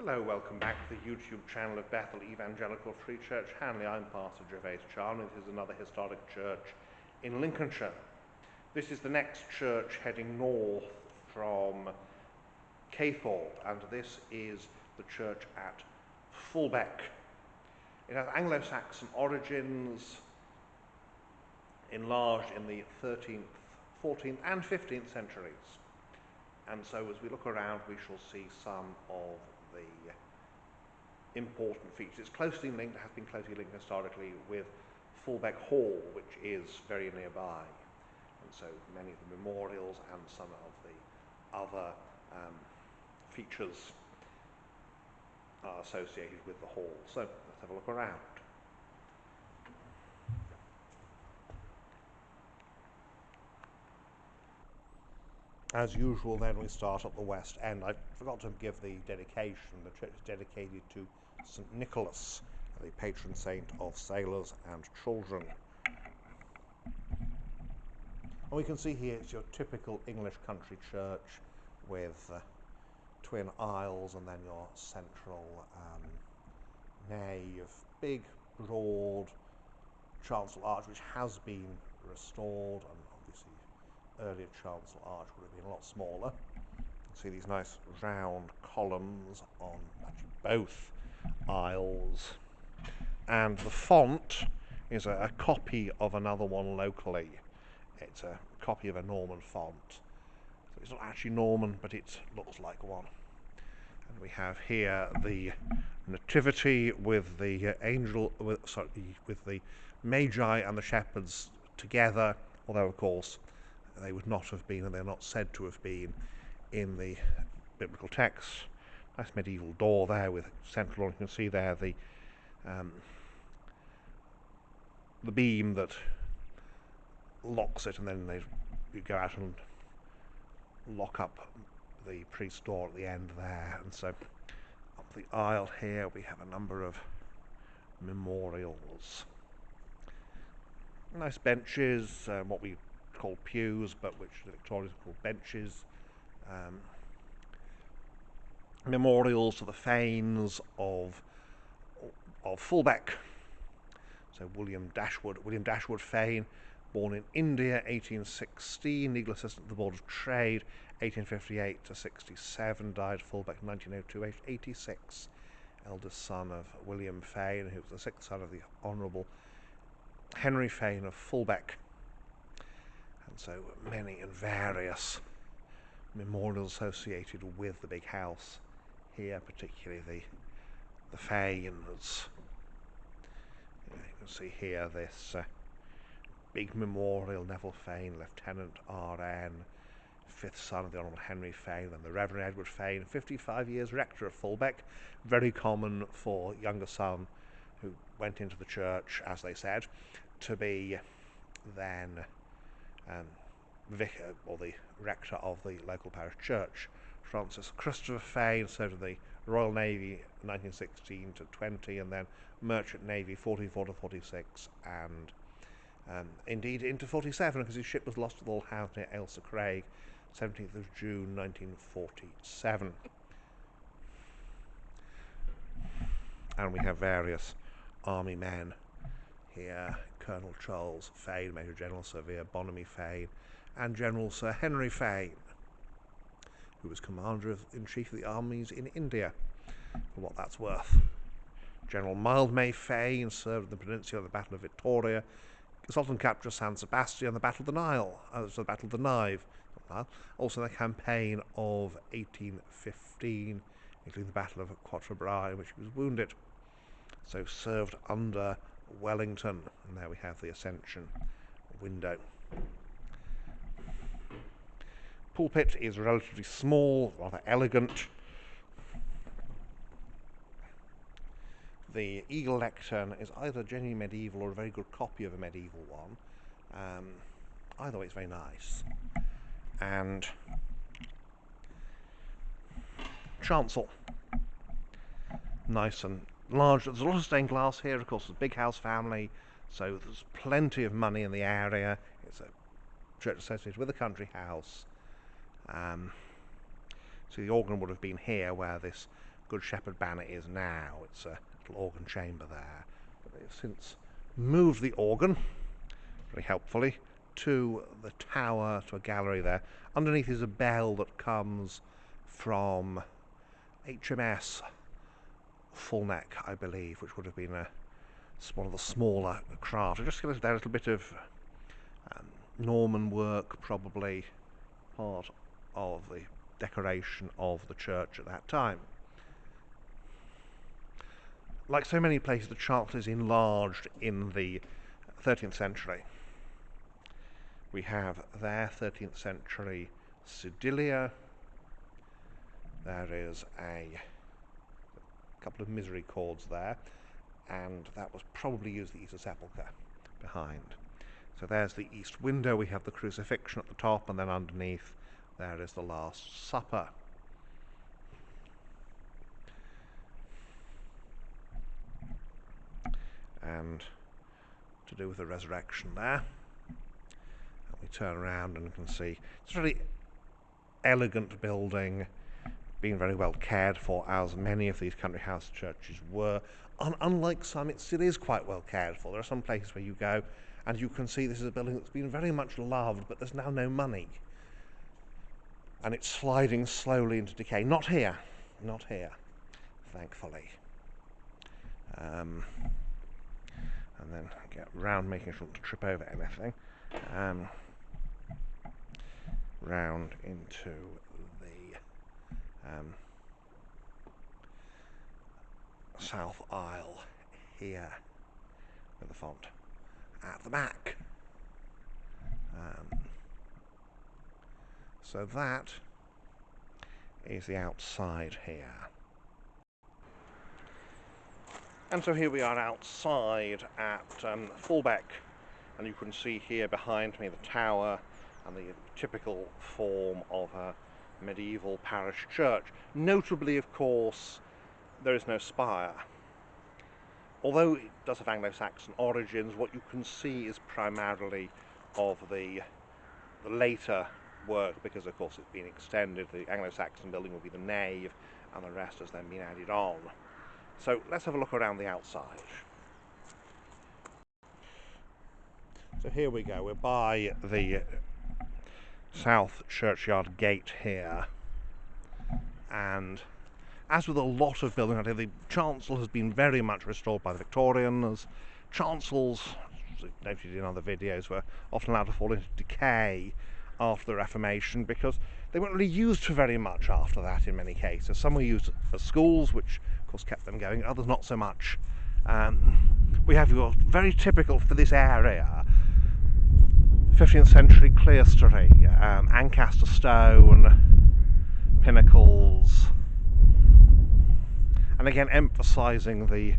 Hello, welcome back to the YouTube channel of Bethel Evangelical Free Church Hanley. I'm Pastor Gervais Charnley. This is another historic church in Lincolnshire. This is the next church heading north from Caythorpe, and this is the church at Fulbeck. It has Anglo-Saxon origins, enlarged in the 13th, 14th and 15th centuries. And so as we look around, we shall see some of the important features. It's closely linked, has been closely linked historically with Fulbeck Hall, which is very nearby. And so many of the memorials and some of the other features are associated with the hall. So let's have a look around. As usual, then, we start at the west end. I forgot to give the dedication. The church is dedicated to St. Nicholas, the patron saint of sailors and children. And we can see here it's your typical English country church with twin aisles and then your central nave. Big, broad chancel arch, which has been restored, and obviously earlier chancel arch would have been a lot smaller. You can see these nice round columns on actually both aisles, and the font is a copy of another one locally. It's a copy of a Norman font, so it's not actually Norman, but it looks like one. And we have here the Nativity with the with the Magi and the shepherds together, although of course they would not have been, and they're not said to have been, in the biblical text. Nice medieval door there with central. You can see there the beam that locks it, and then you go out and lock up the priest's door at the end there. And so up the aisle here we have a number of memorials. Nice benches, what we call pews, but which the Victorians call benches. Memorials to the Fanes of Fulbeck. So William Dashwood Fane, born in India, 1816, legal assistant at the Board of Trade, 1858 to 67, died Fulbeck, 1902, aged 86. Eldest son of William Fane, who was the sixth son of the Honourable Henry Fane of Fulbeck. And so many and various memorials associated with the big house here, particularly the Fanes. You can see here this big memorial, Neville Fane, Lieutenant R.N., fifth son of the Honourable Henry Fane, and the Reverend Edward Fane, 55 years rector of Fulbeck. Very common for younger son who went into the church, as they said, to be then vicar or the rector of the local parish church. Francis Christopher Fane served in the Royal Navy 1916 to 20, and then Merchant Navy 44 to 46, and indeed into 47, because his ship was lost at Hull House near Ailsa Craig, 17th of June 1947. And we have various army men here: Colonel Charles Fane, Major General Sir Vere Bonamy Fane, and General Sir Henry Fane, who was Commander-in-Chief of the armies in India, for what that's worth. General Mildmay Fane served in the Peninsula at the Battle of Victoria, Sultan captured San Sebastian and the Battle of the Nile, the Battle of the Nive, also the campaign of 1815, including the Battle of Quatre Bras, in which he was wounded. So served under Wellington, and there we have the Ascension window. Pulpit is relatively small, rather elegant. The eagle lectern is either genuinely medieval or a very good copy of a medieval one. Either way, it's very nice. And chancel, nice and large. There's a lot of stained glass here. Of course, it's a big house family, so there's plenty of money in the area. It's a church associated with a country house. So the organ would have been here, where this Good Shepherd banner is now. It's a little organ chamber there. But they've since moved the organ, very helpfully, to the tower, to a gallery there. Underneath is a bell that comes from HMS Fulbeck, I believe, which would have been one of the smaller craft. Just give us there a little bit of Norman work, probably part of the decoration of the church at that time. Like so many places, the chancel is enlarged in the 13th century. We have there 13th century sedilia. There is a couple of misericords there, and that was probably used the Easter sepulchre behind. So there's the east window. We have the crucifixion at the top, and then underneath there is the Last Supper. And to do with the resurrection there, and we turn around and can see it's a really elegant building, being very well cared for, as many of these country house churches were. Unlike some, it still is quite well cared for. There are some places where you go and you can see this is a building that's been very much loved, but there's now no money, and it's sliding slowly into decay. Not here, thankfully. And then get round, making sure not to trip over anything. Round into the south aisle here with the font at the back. So that is the outside here. And so here we are outside at Fulbeck, and you can see here behind me the tower and the typical form of a medieval parish church. Notably, of course, there is no spire. Although it does have Anglo-Saxon origins, what you can see is primarily of the later work, because of course it's been extended. The Anglo-Saxon building will be the nave, and the rest has then been added on. So let's have a look around the outside. So here we go, we're by the south churchyard gate here, and as with a lot of building, the chancel has been very much restored by the Victorians. Chancels, as noted in other videos, were often allowed to fall into decay after the Reformation because they weren't really used for very much after that in many cases. Some were used as schools, which of course kept them going, others not so much. We have your very typical for this area 15th century clerestory, Ancaster stone, pinnacles, and again emphasising the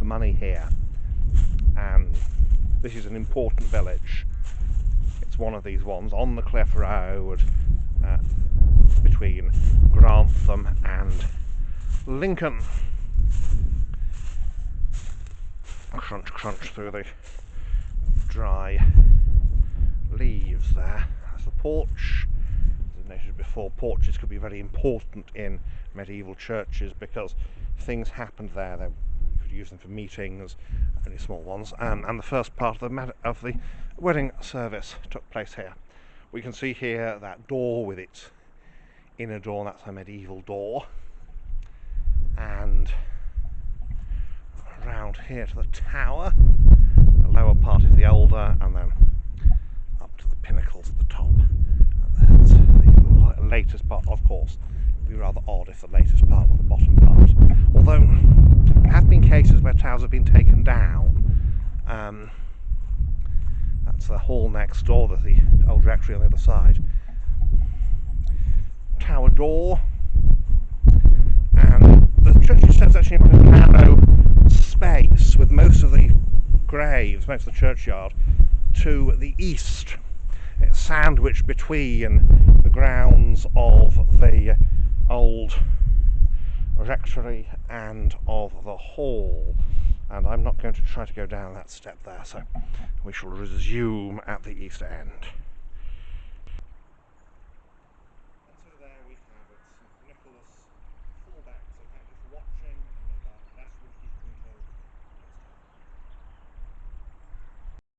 money here. And this is an important village. It's one of these ones on the Cliff Road between Grantham and Lincoln. Crunch, crunch through the dry leaves there. That's the porch. As I noted before, porches could be very important in medieval churches because things happened there. They could use them for meetings, only small ones, and the first part of the wedding service took place here. We can see here that door with its inner door, that's a medieval door, and round here to the tower. The lower part is the older, and then up to the pinnacles at the top. And that's the latest part, of course. It would be rather odd if the latest part were the bottom part. Although there have been cases where towers have been taken down. That's the hall next door, there's the old rectory on the other side. Tower door, and the church itself is actually quite a narrow space with most of the graves, most of the churchyard, to the east. It's sandwiched between the grounds of the old rectory and of the hall, and I'm not going to try to go down that step there, so we shall resume at the east end.